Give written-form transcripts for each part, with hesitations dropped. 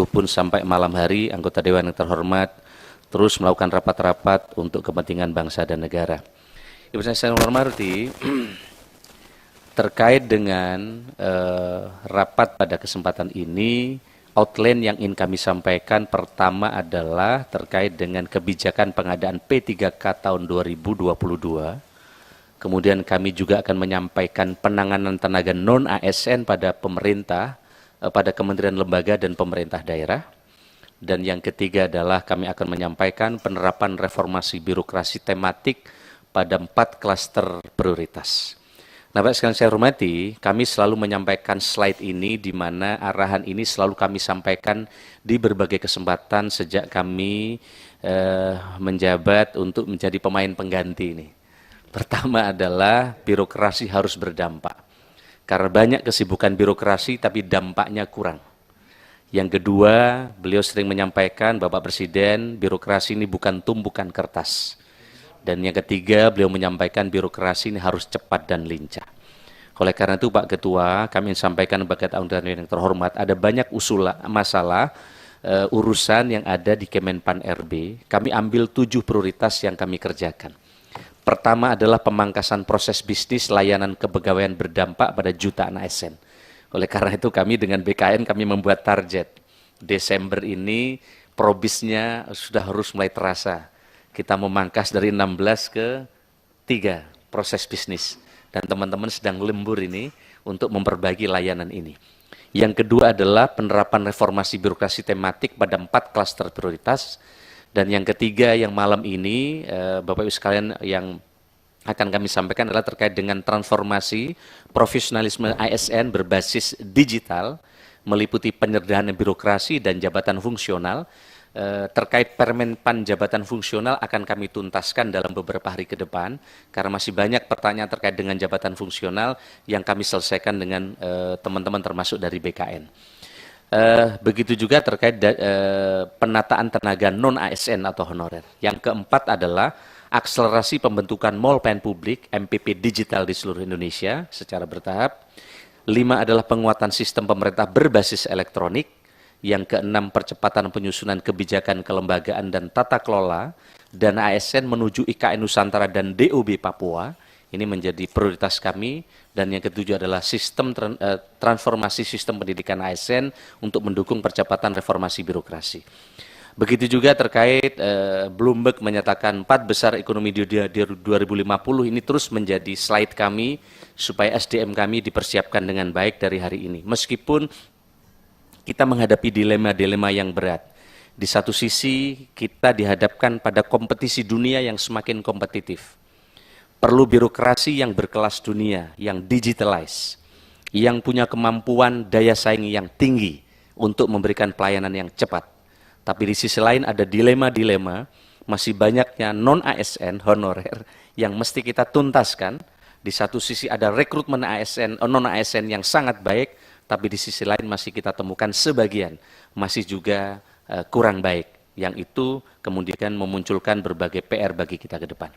pun sampai malam hari, anggota Dewan yang terhormat terus melakukan rapat-rapat untuk kepentingan bangsa dan negara. Ibu saya hormati, terkait dengan rapat pada kesempatan ini, outline yang ingin kami sampaikan pertama adalah terkait dengan kebijakan pengadaan P3K tahun 2022. Kemudian kami juga akan menyampaikan penanganan tenaga non-ASN pada pemerintah, pada kementerian lembaga dan pemerintah daerah. Dan yang ketiga adalah kami akan menyampaikan penerapan reformasi birokrasi tematik pada 4 klaster prioritas. Nah, Bapak sekalian saya hormati, kami selalu menyampaikan slide ini di mana arahan ini selalu kami sampaikan di berbagai kesempatan sejak kami menjabat untuk menjadi pemain pengganti ini. Pertama adalah birokrasi harus berdampak. Karena banyak kesibukan birokrasi tapi dampaknya kurang. Yang kedua, beliau sering menyampaikan, Bapak Presiden, birokrasi ini bukan tumpukan kertas. Dan yang ketiga, beliau menyampaikan birokrasi ini harus cepat dan lincah. Oleh karena itu, Pak Ketua, kami ingin sampaikan bagi anggota yang terhormat, ada banyak masalah urusan yang ada di Kemenpan RB. Kami ambil 7 prioritas yang kami kerjakan. Pertama adalah pemangkasan proses bisnis layanan kepegawaian berdampak pada jutaan ASN. Oleh karena itu kami dengan BKN kami membuat target. Desember ini probisnya sudah harus mulai terasa. Kita memangkas dari 16 ke 3 proses bisnis. Dan teman-teman sedang lembur ini untuk memperbaiki layanan ini. Yang kedua adalah penerapan reformasi birokrasi tematik pada 4 klaster prioritas. Dan yang ketiga yang malam ini, Bapak Ibu sekalian yang akan kami sampaikan adalah terkait dengan transformasi profesionalisme ASN berbasis digital, meliputi penyederhanaan birokrasi dan jabatan fungsional. Terkait Permenpan jabatan fungsional akan kami tuntaskan dalam beberapa hari ke depan, karena masih banyak pertanyaan terkait dengan jabatan fungsional yang kami selesaikan dengan teman-teman termasuk dari BKN. Begitu juga terkait penataan tenaga non-ASN atau honorer. Yang keempat adalah akselerasi pembentukan mall pelayanan publik MPP digital di seluruh Indonesia secara bertahap. 5 adalah penguatan sistem pemerintah berbasis elektronik. Yang keenam, percepatan penyusunan kebijakan kelembagaan dan tata kelola dana ASN menuju IKN Nusantara dan DOB Papua. Ini menjadi prioritas kami. Dan yang ketujuh adalah transformasi sistem pendidikan ASN untuk mendukung percepatan reformasi birokrasi. Begitu juga terkait Bloomberg menyatakan 4 besar ekonomi di 2050, ini terus menjadi slide kami supaya SDM kami dipersiapkan dengan baik dari hari ini. Meskipun kita menghadapi dilema-dilema yang berat. Di satu sisi kita dihadapkan pada kompetisi dunia yang semakin kompetitif. Perlu birokrasi yang berkelas dunia, yang digitalize, yang punya kemampuan daya saing yang tinggi untuk memberikan pelayanan yang cepat. Tapi di sisi lain ada dilema-dilema, masih banyaknya non-ASN, honorer, yang mesti kita tuntaskan. Di satu sisi ada rekrutmen ASN, non-ASN yang sangat baik, tapi di sisi lain masih kita temukan sebagian, masih juga kurang baik. Yang itu kemudian memunculkan berbagai PR bagi kita ke depan.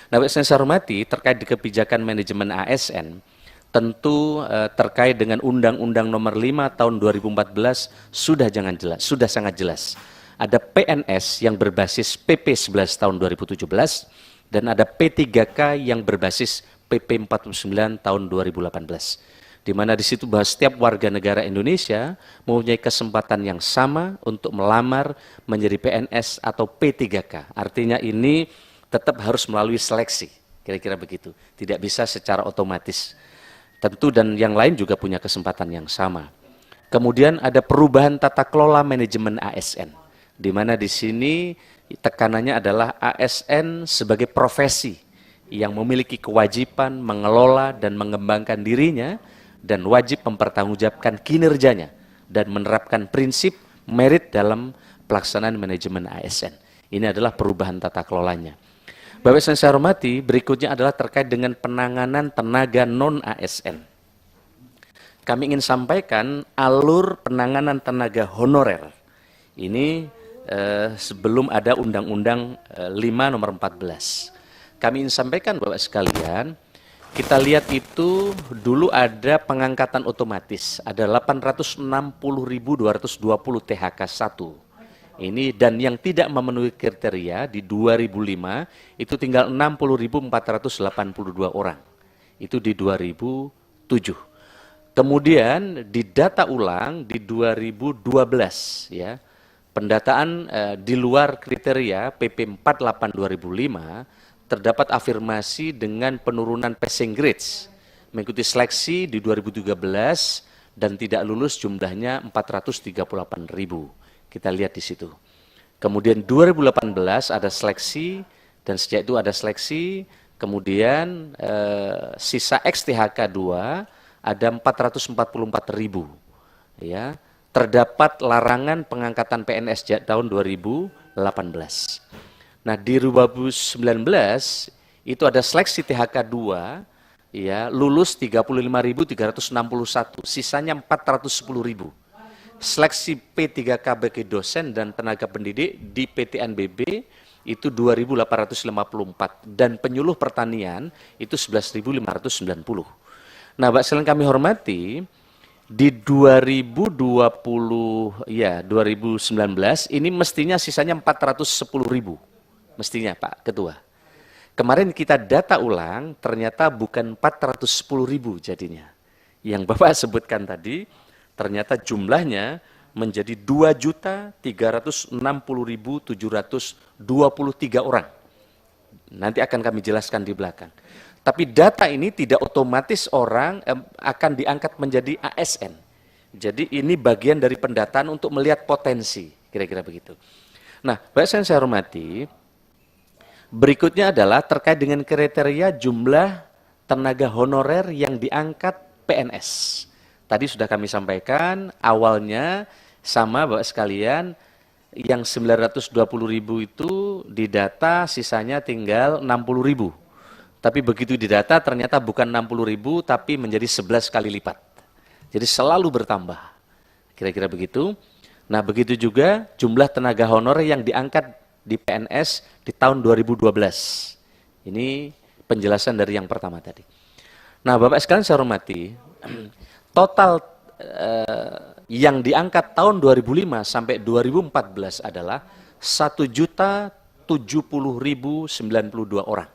Nah, saya hormati terkait dengan kebijakan manajemen ASN, tentu terkait dengan Undang-Undang Nomor 5 Tahun 2014 sudah sangat jelas. Ada PNS yang berbasis PP 11 Tahun 2017 dan ada P3K yang berbasis PP 49 Tahun 2018. Di mana di situ bahwa setiap warga negara Indonesia mempunyai kesempatan yang sama untuk melamar menjadi PNS atau P3K. Artinya ini tetap harus melalui seleksi, kira-kira begitu. Tidak bisa secara otomatis. Tentu dan yang lain juga punya kesempatan yang sama. Kemudian ada perubahan tata kelola manajemen ASN, di mana di sini tekanannya adalah ASN sebagai profesi yang memiliki kewajiban mengelola dan mengembangkan dirinya dan wajib mempertanggungjawabkan kinerjanya dan menerapkan prinsip merit dalam pelaksanaan manajemen ASN. Ini adalah perubahan tata kelolanya. Bapak Ibu saya hormati, berikutnya adalah terkait dengan penanganan tenaga non-ASN. Kami ingin sampaikan alur penanganan tenaga honorer. Ini sebelum ada Undang-Undang 5 Nomor 14. Kami ingin sampaikan Bapak sekalian, Kita lihat itu dulu ada pengangkatan otomatis, ada 860.220 THK 1. Ini dan yang tidak memenuhi kriteria di 2005 itu tinggal 60.482 orang. Itu di 2007. Kemudian di data ulang di 2012 ya. Pendataan di luar kriteria PP 48 2005 terdapat afirmasi dengan penurunan passing grades. Mengikuti seleksi di 2013 dan tidak lulus jumlahnya 438.000. Kita lihat di situ. Kemudian 2018 ada seleksi dan sejak itu ada seleksi. Kemudian sisa XTHK 2 ada 444.000. Ya, terdapat larangan pengangkatan PNS sejak tahun 2018. Nah, di 2019 itu ada seleksi THK 2 ya, lulus 35.361, sisanya 410.000. Seleksi P3K bagi dosen dan tenaga pendidik di PTNBB itu 2.854 dan penyuluh pertanian itu 11.590. Nah, Mbak sekalian kami hormati, di 2019 ini mestinya sisanya 410.000. Mestinya Pak Ketua. Kemarin kita data ulang ternyata bukan 410.000 jadinya. Yang Bapak sebutkan tadi ternyata jumlahnya menjadi 2.360.723 orang. Nanti akan kami jelaskan di belakang. Tapi data ini tidak otomatis orang akan diangkat menjadi ASN. Jadi ini bagian dari pendataan untuk melihat potensi, kira-kira begitu. Nah, Bapak yang saya hormati, berikutnya adalah terkait dengan kriteria jumlah tenaga honorer yang diangkat PNS. Tadi sudah kami sampaikan, awalnya sama Bapak sekalian, yang 920.000 itu didata sisanya tinggal 60.000. Tapi begitu didata ternyata bukan 60.000 tapi menjadi 11 kali lipat. Jadi selalu bertambah. Kira-kira begitu. Nah, begitu juga jumlah tenaga honorer yang diangkat di PNS di tahun 2012. Ini penjelasan dari yang pertama tadi. Nah, Bapak sekalian saya hormati, total yang diangkat tahun 2005 sampai 2014 adalah 1.070.092 orang.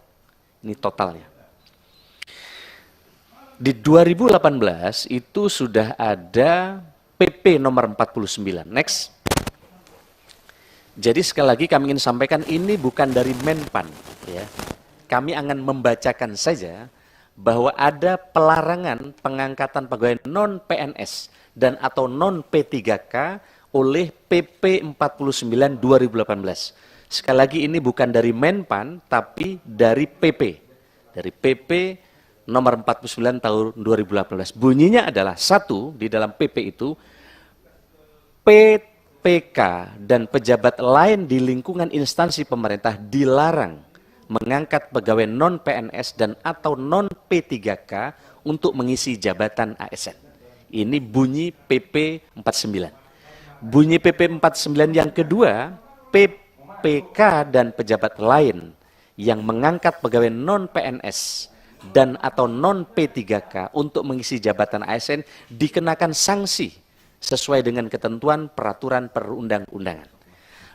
Ini totalnya. Di 2018 itu sudah ada PP nomor 49. Next. Jadi sekali lagi kami ingin sampaikan ini bukan dari Menpan. Ya. Kami akan membacakan saja bahwa ada pelarangan pengangkatan pegawai non-PNS dan atau non-P3K oleh PP 49 2018. Sekali lagi ini bukan dari Menpan, tapi dari PP. Dari PP nomor 49 tahun 2018. Bunyinya adalah satu, di dalam PP itu, PPK dan pejabat lain di lingkungan instansi pemerintah dilarang mengangkat pegawai non-PNS dan atau non-P3K untuk mengisi jabatan ASN. Ini bunyi PP 49. Bunyi PP 49 yang kedua, PPK dan pejabat lain yang mengangkat pegawai non-PNS dan atau non-P3K untuk mengisi jabatan ASN dikenakan sanksi sesuai dengan ketentuan peraturan perundang-undangan.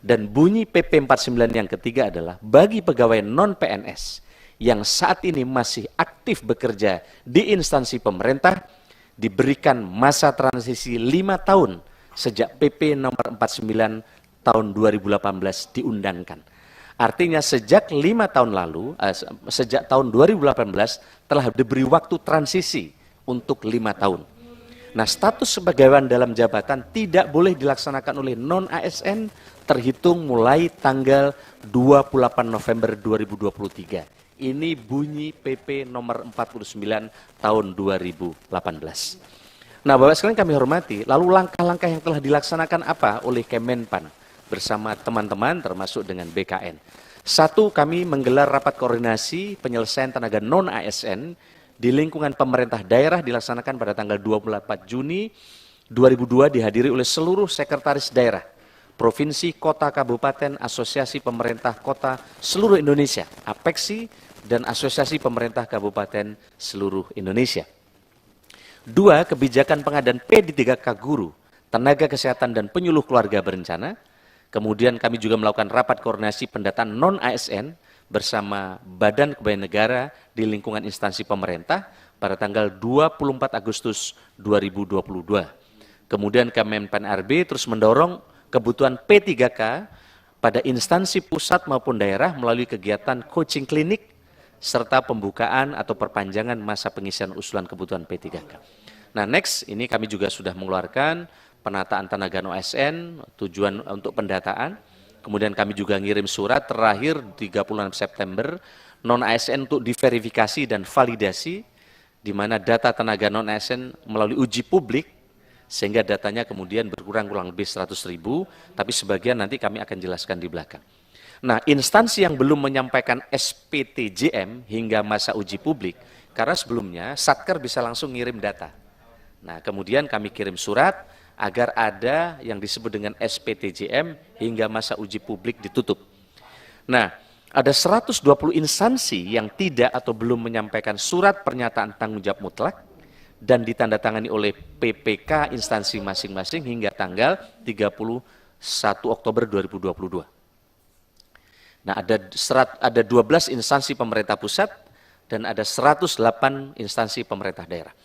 Dan bunyi PP 49 yang ketiga adalah bagi pegawai non-PNS yang saat ini masih aktif bekerja di instansi pemerintah diberikan masa transisi 5 tahun sejak PP nomor 49 tahun 2018 diundangkan. Artinya sejak 5 tahun lalu, sejak tahun 2018 telah diberi waktu transisi untuk 5 tahun. Nah, status kepegawaian dalam jabatan tidak boleh dilaksanakan oleh non-ASN terhitung mulai tanggal 28 November 2023. Ini bunyi PP nomor 49 tahun 2018. Nah, Bapak sekalian kami hormati, lalu langkah-langkah yang telah dilaksanakan apa oleh Kemenpan bersama teman-teman termasuk dengan BKN. Satu, kami menggelar rapat koordinasi penyelesaian tenaga non-ASN di lingkungan pemerintah daerah dilaksanakan pada tanggal 24 Juni 2002 dihadiri oleh seluruh sekretaris daerah, provinsi, kota, kabupaten, asosiasi pemerintah kota seluruh Indonesia, APEKSI, dan Asosiasi Pemerintah Kabupaten seluruh Indonesia. 2. Kebijakan pengadaan P3K guru, tenaga kesehatan dan penyuluh keluarga berencana. Kemudian kami juga melakukan rapat koordinasi pendataan non-ASN bersama Badan Kepegawaian Negara di lingkungan instansi pemerintah pada tanggal 24 Agustus 2022. Kemudian Kemenpan RB terus mendorong kebutuhan P3K pada instansi pusat maupun daerah melalui kegiatan coaching klinik serta pembukaan atau perpanjangan masa pengisian usulan kebutuhan P3K. Nah, next, ini kami juga sudah mengeluarkan penataan tenaga non-ASN, tujuan untuk pendataan. Kemudian kami juga ngirim surat terakhir 36 September, non-ASN untuk diverifikasi dan validasi, di mana data tenaga non-ASN melalui uji publik, sehingga datanya kemudian berkurang kurang lebih 100.000, tapi sebagian nanti kami akan jelaskan di belakang. Nah, instansi yang belum menyampaikan SPTJM hingga masa uji publik, karena sebelumnya Satker bisa langsung ngirim data. Nah, kemudian kami kirim surat agar ada yang disebut dengan SPTJM hingga masa uji publik ditutup. Nah, ada 120 instansi yang tidak atau belum menyampaikan surat pernyataan tanggung jawab mutlak dan ditandatangani oleh PPK instansi masing-masing hingga tanggal 31 Oktober 2022. Nah, ada 12 instansi pemerintah pusat dan ada 108 instansi pemerintah daerah.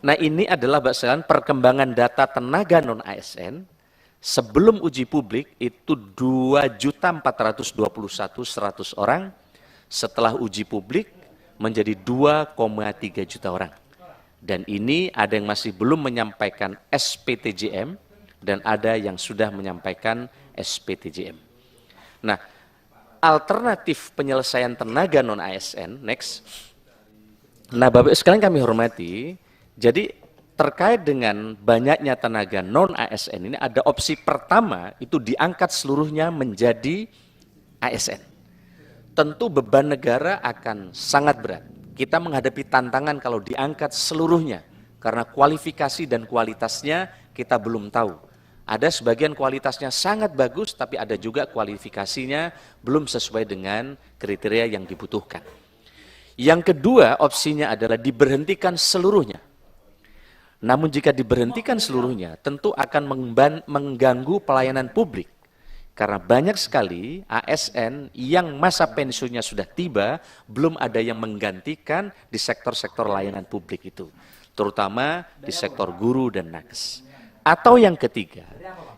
Nah, ini adalah berdasarkan perkembangan data tenaga non-ASN sebelum uji publik itu 2.421.100 orang, setelah uji publik menjadi 2,3 juta orang. Dan ini ada yang masih belum menyampaikan SPTJM dan ada yang sudah menyampaikan SPTJM. Nah, alternatif penyelesaian tenaga non-ASN, next. Nah, Bapak sekalian kami hormati, jadi terkait dengan banyaknya tenaga non-ASN ini ada opsi pertama itu diangkat seluruhnya menjadi ASN. Tentu beban negara akan sangat berat. Kita menghadapi tantangan kalau diangkat seluruhnya, karena kualifikasi dan kualitasnya kita belum tahu. Ada sebagian kualitasnya sangat bagus, tapi ada juga kualifikasinya belum sesuai dengan kriteria yang dibutuhkan. Yang kedua opsinya adalah diberhentikan seluruhnya. Namun jika diberhentikan seluruhnya, tentu akan mengganggu pelayanan publik. Karena banyak sekali ASN yang masa pensiunnya sudah tiba, belum ada yang menggantikan di sektor-sektor layanan publik itu. Terutama di sektor guru dan nakes. Atau yang ketiga,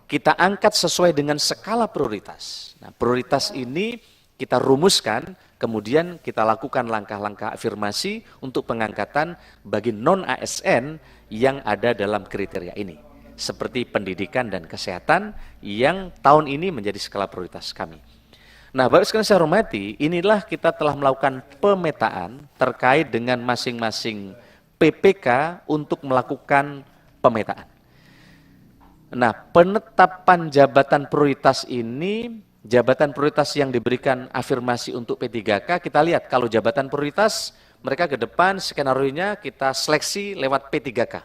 kita angkat sesuai dengan skala prioritas. Nah, prioritas ini kita rumuskan, kemudian kita lakukan langkah-langkah afirmasi untuk pengangkatan bagi non-ASN yang ada dalam kriteria ini. Seperti pendidikan dan kesehatan yang tahun ini menjadi skala prioritas kami. Nah, Bapak sekalian saya hormati, inilah kita telah melakukan pemetaan terkait dengan masing-masing PPK untuk melakukan pemetaan. Nah, penetapan jabatan prioritas ini, jabatan prioritas yang diberikan afirmasi untuk P3K, kita lihat kalau jabatan prioritas, mereka ke depan skenario-nya kita seleksi lewat P3K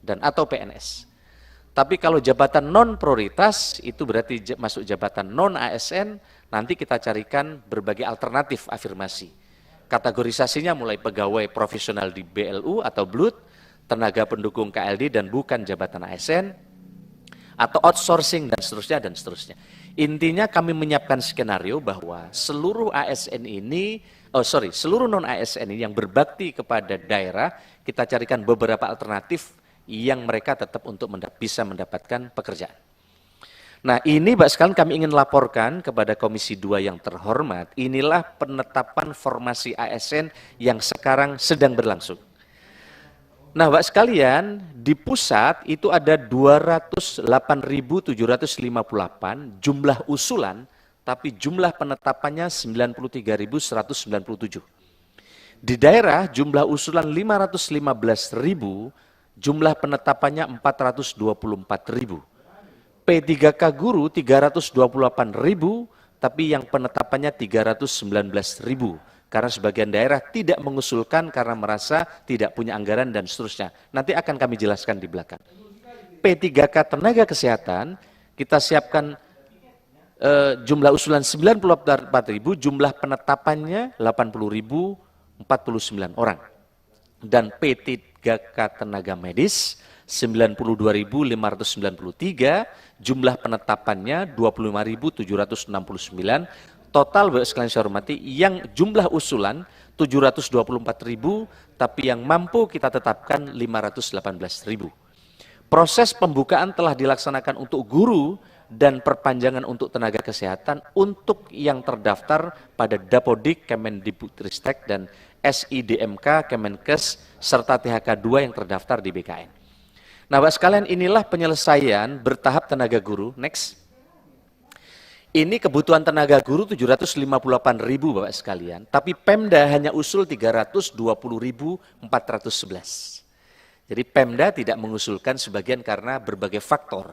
dan atau PNS. Tapi kalau jabatan non prioritas, itu berarti masuk jabatan non ASN, nanti kita carikan berbagai alternatif afirmasi. Kategorisasinya mulai pegawai profesional di BLU atau BLUT, tenaga pendukung KLD dan bukan jabatan ASN, atau outsourcing dan seterusnya. Intinya kami menyiapkan skenario bahwa seluruh ASN ini, seluruh non-ASN ini yang berbakti kepada daerah, kita carikan beberapa alternatif yang mereka tetap untuk bisa mendapatkan pekerjaan. Nah, ini Pak sekalian kami ingin laporkan kepada Komisi 2 yang terhormat, inilah penetapan formasi ASN yang sekarang sedang berlangsung. Nah, Pak sekalian, di pusat itu ada 208.758 jumlah usulan, tapi jumlah penetapannya 93.197. Di daerah jumlah usulan 515.000, jumlah penetapannya 424.000. P3K guru 328.000, tapi yang penetapannya 319.000. Karena sebagian daerah tidak mengusulkan karena merasa tidak punya anggaran dan seterusnya. Nanti akan kami jelaskan di belakang. P3K tenaga kesehatan, kita siapkan jumlah usulan 94.000, jumlah penetapannya 80.049 orang. Dan P3K tenaga medis 92.593, jumlah penetapannya 25.769. Total Bapak sekalian saya hormati, yang jumlah usulan 724.000, tapi yang mampu kita tetapkan 518.000. Proses pembukaan telah dilaksanakan untuk guru dan perpanjangan untuk tenaga kesehatan untuk yang terdaftar pada Dapodik, Kemendikbudristek, dan SIDMK, Kemenkes, serta THK2 yang terdaftar di BKN. Nah, Bapak sekalian, inilah penyelesaian bertahap tenaga guru. Next. Ini kebutuhan tenaga guru 758.000 Bapak sekalian, tapi Pemda hanya usul 320.411. Jadi Pemda tidak mengusulkan sebagian karena berbagai faktor.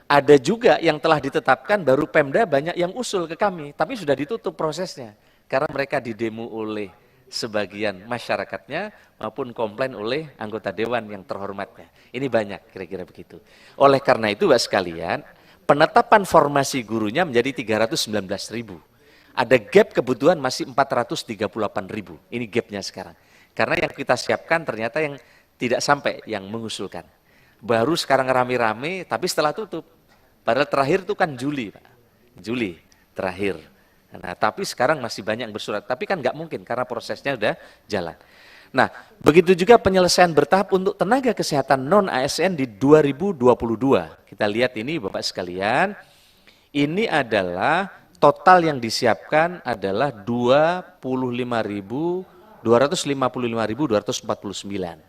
Ada juga yang telah ditetapkan, baru Pemda banyak yang usul ke kami, tapi sudah ditutup prosesnya. Karena mereka didemo oleh sebagian masyarakatnya maupun komplain oleh anggota dewan yang terhormatnya. Ini banyak, kira-kira begitu. Oleh karena itu Bapak sekalian, penetapan formasi gurunya menjadi 319.000. Ada gap kebutuhan masih 438.000. Ini gapnya sekarang. Karena yang kita siapkan ternyata yang tidak sampai yang mengusulkan. Baru sekarang rame-rame, tapi setelah tutup. Padahal terakhir itu kan Juli, Pak. Juli terakhir. Nah, tapi sekarang masih banyak yang bersurat. Tapi kan nggak mungkin karena prosesnya udah jalan. Nah, begitu juga penyelesaian bertahap untuk tenaga kesehatan non-ASN di 2022. Kita lihat ini Bapak sekalian, ini adalah total yang disiapkan adalah 255.249.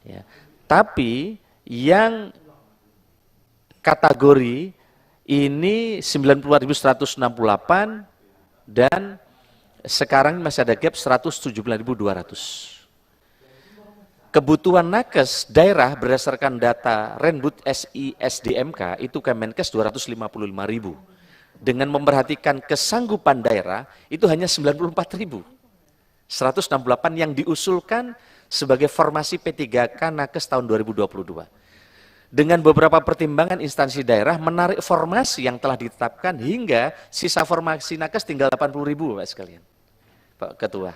Ya. Tapi yang kategori ini 94.168 dan sekarang masih ada gap 179.200. Kebutuhan nakes daerah berdasarkan data Renbud SISDMK itu Kemenkes 255.000. Dengan memperhatikan kesanggupan daerah itu hanya 94.000. 168 yang diusulkan sebagai formasi P3K nakes tahun 2022. Dengan beberapa pertimbangan instansi daerah menarik formasi yang telah ditetapkan hingga sisa formasi nakes tinggal 80.000 Pak sekalian. Pak Ketua,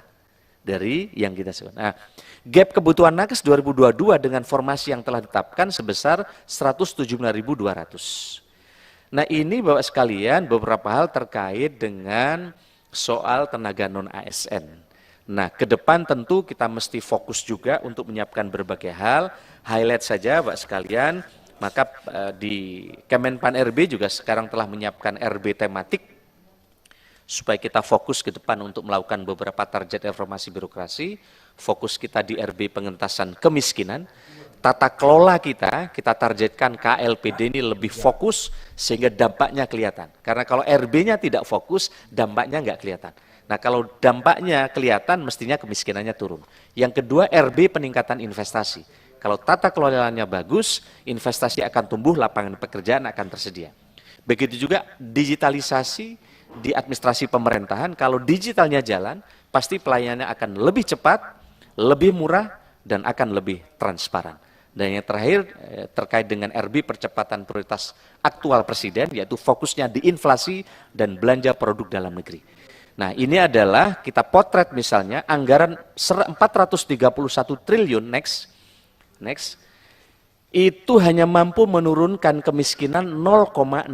dari yang kita sebut. Nah, gap kebutuhan nakes 2022 dengan formasi yang telah ditetapkan sebesar 179.200. Nah, ini Bapak sekalian beberapa hal terkait dengan soal tenaga non-ASN. Nah, ke depan tentu kita mesti fokus juga untuk menyiapkan berbagai hal. Highlight saja Bapak sekalian, maka di Kemenpan RB juga sekarang telah menyiapkan RB tematik supaya kita fokus ke depan untuk melakukan beberapa target reformasi birokrasi. Fokus kita di RB pengentasan kemiskinan. Tata kelola kita targetkan KLPD ini lebih fokus sehingga dampaknya kelihatan. Karena kalau RB-nya tidak fokus, dampaknya nggak kelihatan. Nah, kalau dampaknya kelihatan, mestinya kemiskinannya turun. Yang kedua, RB peningkatan investasi. Kalau tata kelolanya bagus, investasi akan tumbuh, lapangan pekerjaan akan tersedia. Begitu juga digitalisasi di administrasi pemerintahan, kalau digitalnya jalan, pasti pelayanannya akan lebih cepat, lebih murah, dan akan lebih transparan. Dan yang terakhir, terkait dengan RB percepatan prioritas aktual Presiden, yaitu fokusnya di inflasi dan belanja produk dalam negeri. Nah, ini adalah kita potret misalnya anggaran 431 triliun next itu hanya mampu menurunkan kemiskinan 0,6%.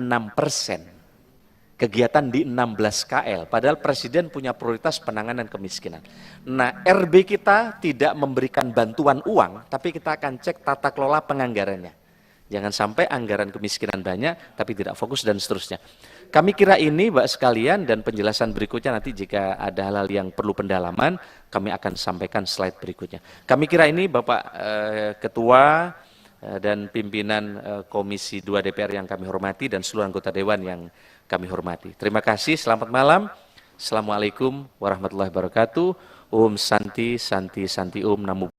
Kegiatan di 16 KL, padahal Presiden punya prioritas penanganan kemiskinan. Nah, RB kita tidak memberikan bantuan uang, tapi kita akan cek tata kelola penganggarannya. Jangan sampai anggaran kemiskinan banyak, tapi tidak fokus dan seterusnya. Kami kira ini Mbak sekalian, dan penjelasan berikutnya nanti jika ada hal-hal yang perlu pendalaman, kami akan sampaikan slide berikutnya. Kami kira ini Bapak Ketua dan pimpinan Komisi 2 DPR yang kami hormati dan seluruh anggota Dewan yang kami hormati. Terima kasih, selamat malam. Assalamualaikum warahmatullahi wabarakatuh. Om Santi, Santi, Santi Om, Namo